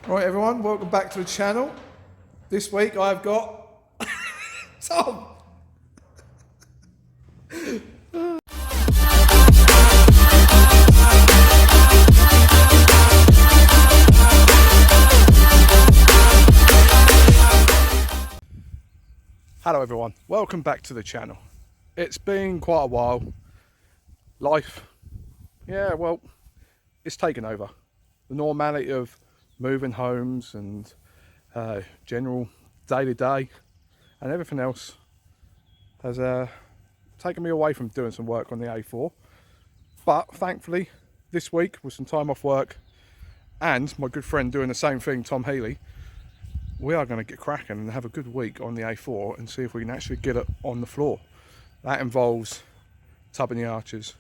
Right everyone, welcome back to the channel. This week I've got Tom. Hello everyone, welcome back to the channel. It's been quite a while. Life, yeah, well, it's taken over. The normality of moving homes and general day-to-day and everything else has taken me away from doing some work on the A4. But thankfully, this week with some time off work and my good friend doing the same thing, Tom Healey, we are going to get cracking and have a good week on the A4 and see if we can actually get it on the floor. That involves tubbing the arches,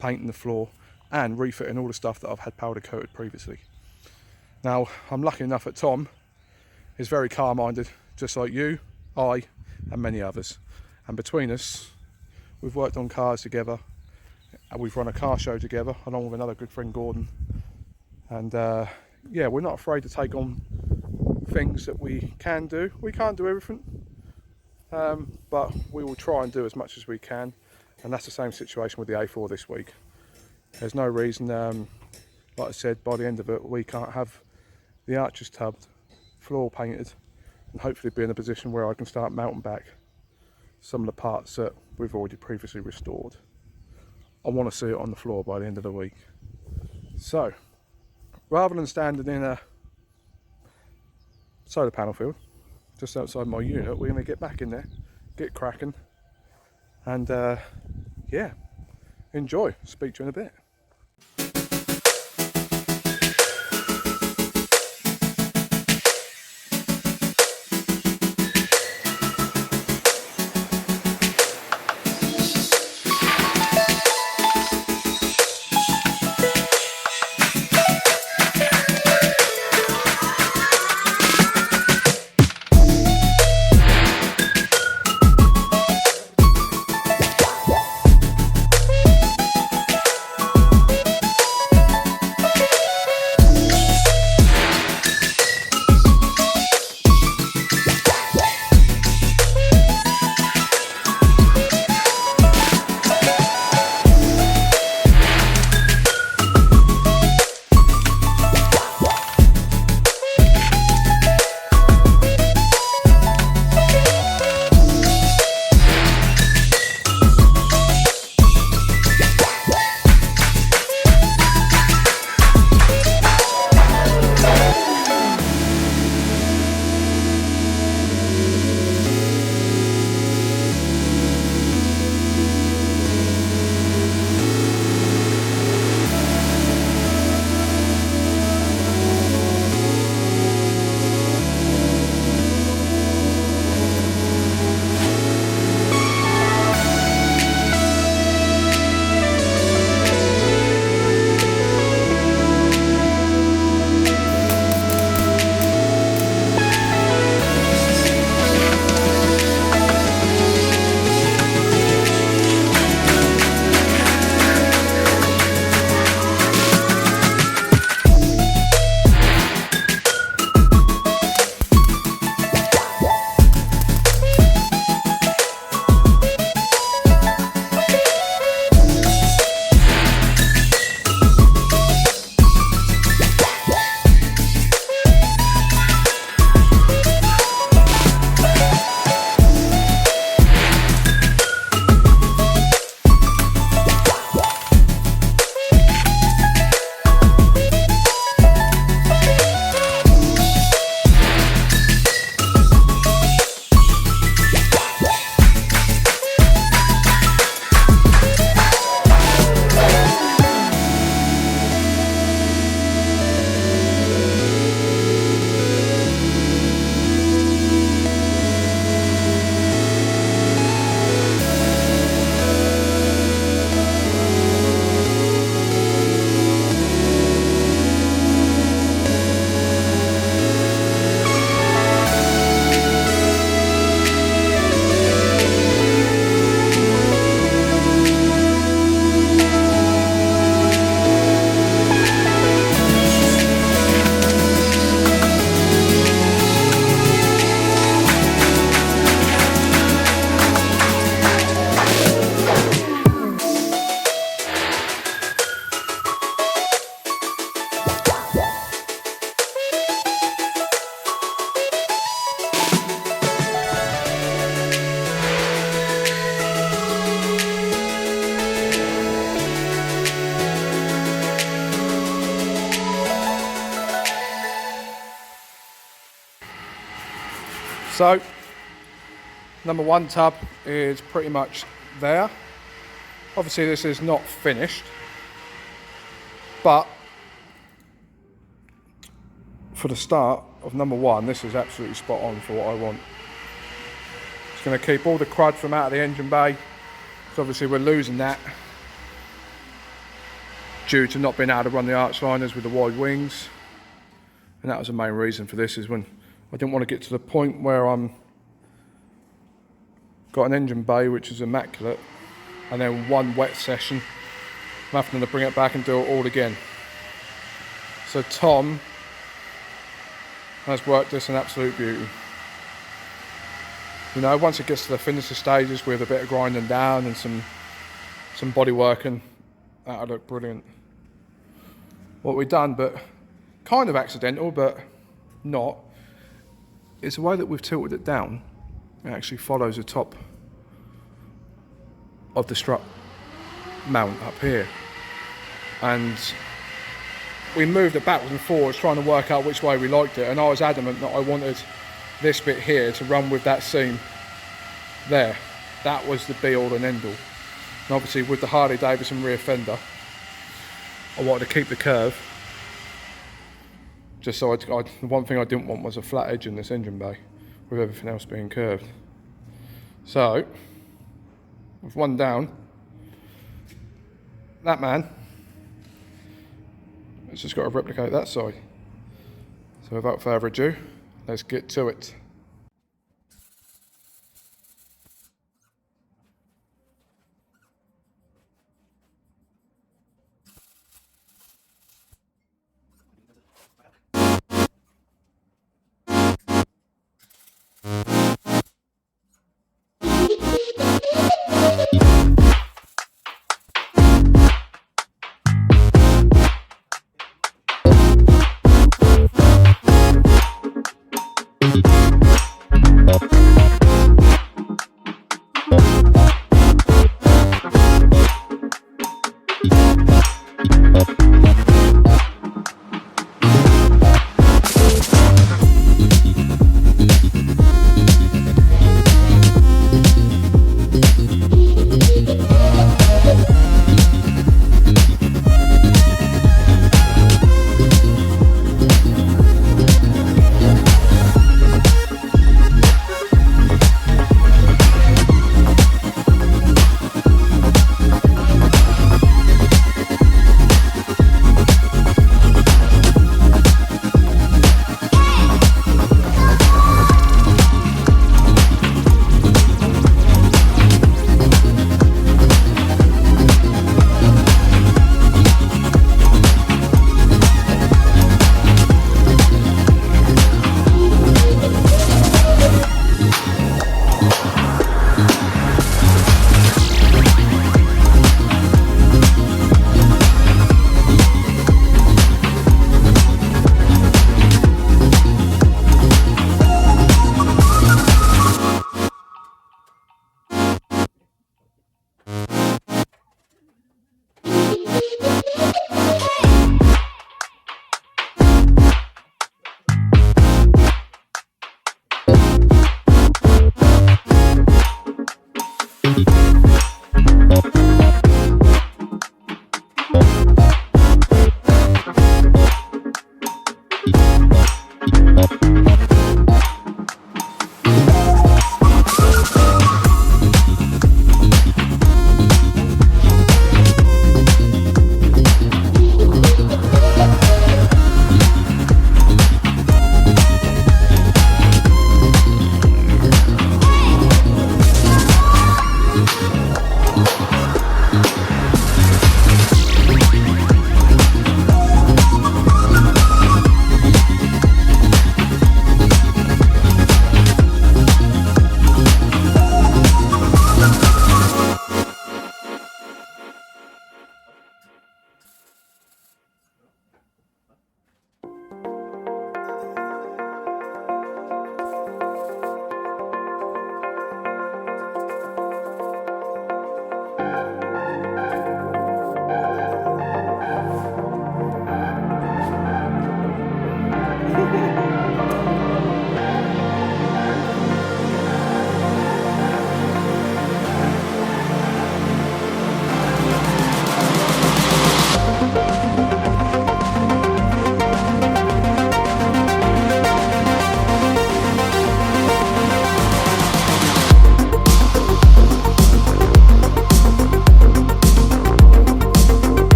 painting the floor and refitting all the stuff that I've had powder coated previously. Now, I'm lucky enough that Tom is very car-minded, just like you, I, and many others. And between us, we've worked on cars together, and we've run a car show together, along with another good friend, Gordon. And yeah, we're not afraid to take on things that we can do. We can't do everything, but we will try and do as much as we can. And that's the same situation with the A4 this week. There's no reason, like I said, by the end of it, we can't have the arches tubbed, floor painted, and hopefully be in a position where I can start mounting back some of the parts that we've already previously restored. I want to see it on the floor by the end of the week. So, rather than standing in a solar panel field just outside my unit, we're going to get back in there, get cracking, and yeah, enjoy. Speak to you in a bit. So, number one tub is pretty much there. Obviously this is not finished, but for the start of number one, this is absolutely spot on for what I want. It's going to keep all the crud from out of the engine bay, because obviously we're losing that due to not being able to run the arch liners with the wide wings. And that was the main reason for this, is when I didn't want to get to the point where I'm got an engine bay which is immaculate, and then one wet session I'm having to bring it back and do it all again. So Tom has worked this an absolute beauty. You know, once it gets to the finisher stages with a bit of grinding down and some body working, that'll look brilliant. What we've done, but kind of accidental, but not, is the way that we've tilted it down. It actually follows the top of the strut mount up here, and we moved it backwards and forwards trying to work out which way we liked it, and I was adamant that I wanted this bit here to run with that seam there. That was the be all and end all. And obviously with the Harley Davidson rear fender, I wanted to keep the curve, just so the one thing I didn't want was a flat edge in this engine bay with everything else being curved. So with one down, that man, it's just got to replicate that side. So without further ado, let's get to it.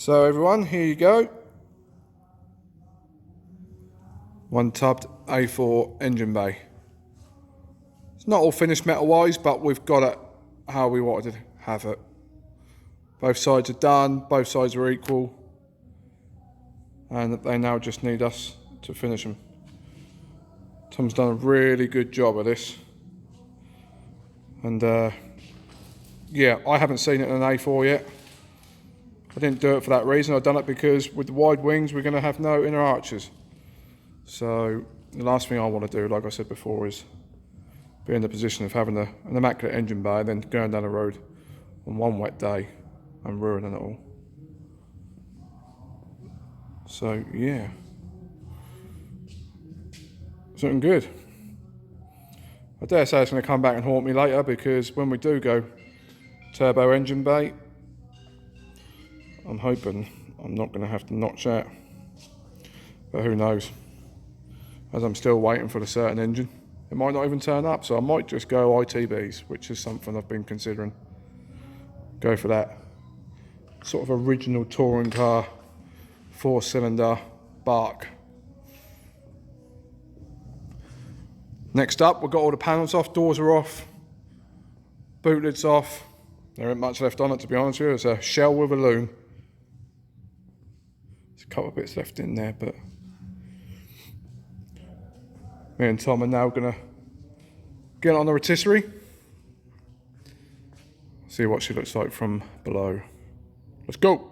So everyone, here you go. One tubbed A4 engine bay. It's not all finished metal wise, but we've got it how we wanted to have it. Both sides are done, both sides are equal, and they now just need us to finish them. Tom's done a really good job of this, and yeah, I haven't seen it in an A4 yet. I didn't do it for that reason. I've done it because with the wide wings we're going to have no inner arches. So the last thing I want to do, like I said before, is be in the position of having an immaculate engine bay and then going down the road on one wet day and ruining it all. So yeah, it's looking good. I dare say it's going to come back and haunt me later, because when we do go turbo engine bay, I'm hoping I'm not going to have to notch out, but who knows, as I'm still waiting for the certain engine. It might not even turn up, so I might just go ITBs, which is something I've been considering. Go for that sort of original touring car, 4-cylinder bark. Next up, we've got all the panels off, doors are off, boot lid's off. There ain't much left on it, to be honest with you. It's a shell with a loom. There's a couple of bits left in there, but me and Tom are now gonna get on the rotisserie, see what she looks like from below. Let's go.